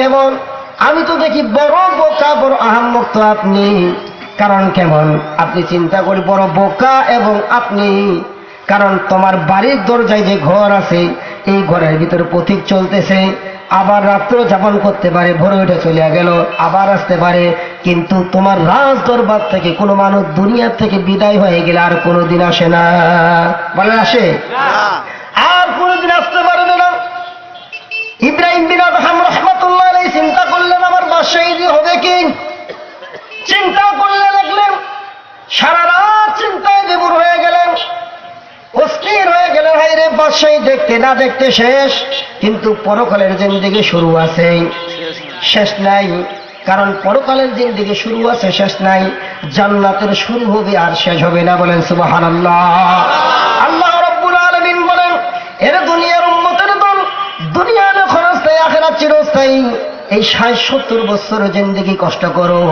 কেমন? আমি তো দেখি বড় বোকা, বড় আহাম্মক তো আপনি। কারণ কেমন? আপনি চিন্তা করি বড় বোকা এবং আপনি, কারণ তোমার বাড়ির দরজায় যে ঘর আছে এই ঘরের ভিতরে পথিক চলতেছে, আবার রাত্র যাপন করতে পারে, ভোরে উঠে চলে গেল, আবার আসতে পারে, কিন্তু তোমার রাজ দরবার থেকে কোনো মানুষ দুনিয়ার থেকে বিদায় হয়ে গেলে আর কোনোদিন আসে না। বলে আসে? আর কোনোদিন আসতে পারবে না। ইব্রাহিম বিন আদহাম রাহমাতুল্লাহ আলাইহি চিন্তা করলেন আমার বাদশাহী হবে কি? চিন্তা করলে দেখলেন সারা রাত চিন্তায় বিভোর হয়ে গেলেন, অস্থির হয়ে গেলেন। হায় রে, বাদশাহী দেখতে না দেখতে শেষ, কিন্তু পরকালের জিন্দেগি শুরু আছে, শেষ নাই। কারণ পরকালের জিন্দেগি শুরু আছে, শেষ নাই। জান্নাতের শুরু হবে আর শেষ হবে না। বলেন সুবহানাল্লাহ। আল্লাহ রাব্বুল আলামিন বলেন, এর দুনিয়ার উম্মতের দল, দুনিয়ার ক্ষণস্থায়ী, আখিরাত চিরস্থায়ী। এই ৬০-৭০ বছর জিন্দেগি কষ্ট করো,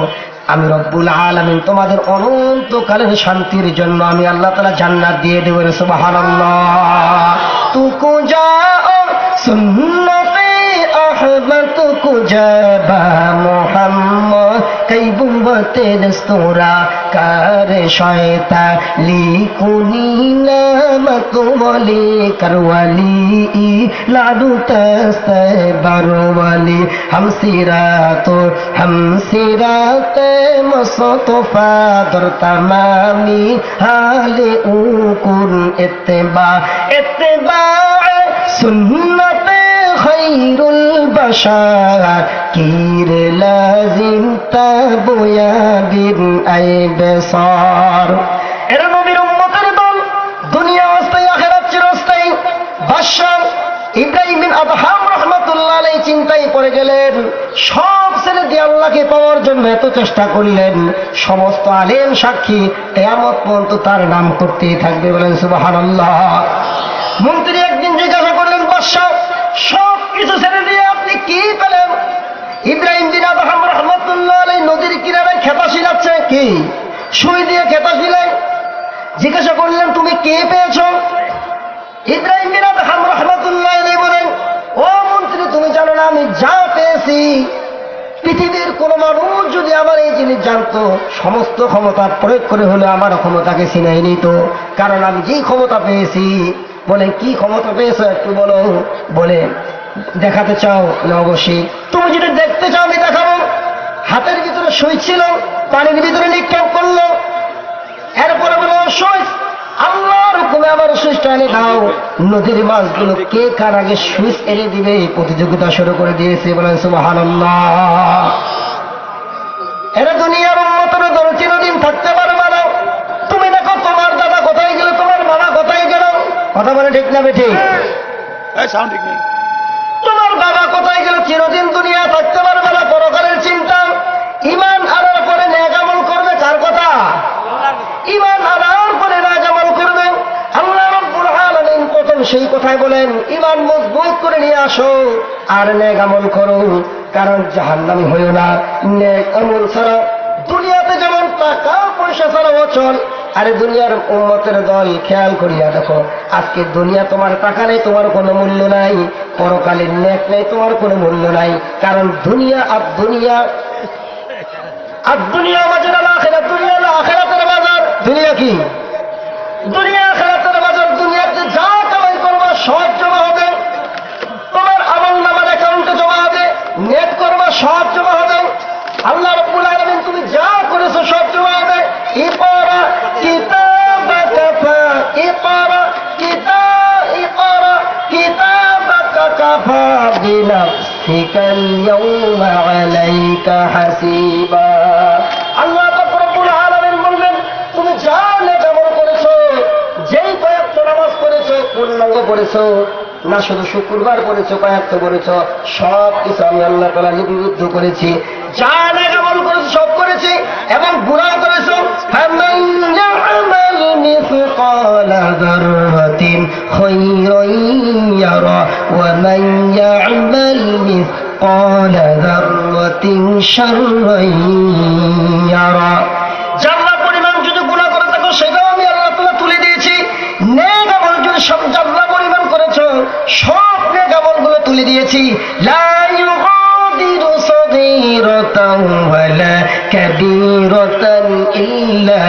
আমি রব্বুল আলামিন তোমাদের অনন্তকালের শান্তির জন্য আমি আল্লাহ তাআলা জান্নাত দিয়ে দেব। সুবহানাল্লাহ। তুকু যাও সুন্নতে আহমদ, তুকু যাবা মুহাম্মদ, কই বুবতে দস্তুরা কার শয়তা লিকুনি নামত ওয়ালি করওয়ালি লাডু তস্তে বারওয়ালি হামসিরাত মুস্তফা দর তামামি হালে উকুন ইত্তেবা সুন্নতে খৈরুল বাশার কির লাজিম তাবুয়া বিন আইবসার। এরা নবীর উম্মতের দল, দুনিয়া অস্থায়ী, আখিরাত চিরস্থায়ী। বাদশাহ ইব্রাহিম বিন আদহাম রাহমাতুল্লাহ আলাইহি চিন্তায় পড়ে গেলেন। সব ছেড়ে দিয়ে আল্লাহকে পাওয়ার জন্য এত চেষ্টা করলেন, সমস্ত আলেম সাক্ষী, কিয়ামত পর্যন্ত তার নাম করতেই থাকবে। বলেন সুবহানাল্লাহ। মন্ত্রী একদিন জিজ্ঞাসা করলেন, বাদশাহ সব কিছু ছেড়ে দিয়ে আপনি কি পেলেন? ইব্রাহিম বিন আদহাম রাহমাতুল্লাহ আলাইহি নদীর কিনারে খেতা শিলাচ্ছে, কি সুই দিয়ে খেতা শিলাই। জিজ্ঞাসা করলেন, তুমি কে পেয়েছ? ইব্রাহিম বিন আদহাম রাহমাতুল্লাহ আলাইহি বলেন, ও মন্ত্রী, তুমি জানো না আমি যা পেয়েছি, পৃথিবীর কোন মানুষ যদি আমার এই জিনিস জানতো, সমস্ত ক্ষমতা প্রয়োগ করে হলে আমার ক্ষমতাকে ছিনাই নিত। কারণ আমি যেই ক্ষমতা পেয়েছি। বলে, কি ক্ষমতা পেয়েছো একটু বলো। বলে, দেখাতে চাও? না, অবশ্যই। তুমি যদি দেখতে চাও আমি দেখাবো। হাতের ভিতরে সুই ছিল, পানির ভিতরে নিক্ষেপ করলো, এরপরে বলো সুই, আল্লাহর হুকুমে আমার সুইচটা এনে দাও। নদীর মাছগুলো কে কার আগে সুইচ এনে দিবে প্রতিযোগিতা শুরু করে দিয়েছে। বলেন সুবহানাল্লাহ। এরা দুনিয়ার উম্মতের দল, চিরদিন থাকতে পারবে না। তুমি দেখো তোমার দাদা কোথায় গেল, তোমার মামা কোথায় গেল। কথা বলে ঠিক না বেঠিক? তোমার বাবা কোথায় গেল, চিরদিন দুনিয়া থাকতে পারবে না। পরকালের চিন্তা, ঈমান আনার পরে নেক আমল করবে। কার কথা? ঈমান আনার পরে নেক আমল করবে। আল্লাহ রাব্বুল আলামিন প্রথম সেই কথাই বলেন, ঈমান মজবুত করে নিয়ে আসো আর নেক আমল করো, কারণ জাহান্নামী হইও না নেক আমল ছাড়া। দুনিয়াতে যেমন টাকা পয়সা ছাড়া অচল, আরে দুনিয়ার উম্মতের দল, খেয়াল করিয়া দেখো, আজকে দুনিয়া তোমার টাকা নেই, তোমার কোনো মূল্য নাই। পরকালের নেক নেই, তোমার কোনো মূল্য নাই। কারণ দুনিয়া আর দুনিয়া বাজার আখিরাত, দুনিয়া আখিরাতের বাজার। দুনিয়া কি? দুনিয়া আখিরাতের বাজার। দুনিয়াতে যা কামাই করবা সব জমা হবে, তোমার আমলনামার অ্যাকাউন্টে জমা হবে। নেট করবা সব জমা হবে। আল্লাহ রাব্বুল আলামিন তুমি যা করেছো সব জমা হবে। ইকরা কিতাবাকা কাফা, ইকরা কিতাবাকা কাফা বিনাফসিকাল ইয়াওমা আলাইকা হাসিবা। আল্লাহ রাব্বুল আলামিন বললেন, তুমি যা নেক আমল করেছো, যেই কয়েকটা নামাজ পড়েছো, পূর্ণাঙ্গ পড়েছো না, শুধু শুক্রবার পড়েছো, কয়েকটা পড়েছো, সব কিছু আমি আল্লাহ তাআলা লিপিবদ্ধ করেছি। যা নেক আমল করেছো সব করেছি, এবং গুনাহ করেছো ফামান ইয়ামাল মিসকালা যাররাতিন খায়রান ইয়ারা ওয়া মান ইয়ামাল মিসকালা যাররাতিন শাররান ইয়ারা। জাল্লা পরিমাণ যদি গুনাহ করে থাকো সেটাও আমি আল্লাহ তাআলা তুলে দিয়েছি। নেক আমল যদি সব জাল্লা পরিমাণ করেছো, সব নেক আমলগুলো তুলে দিয়েছি। লা ইউগাদিরু صغيرة ولا كبيرة إلا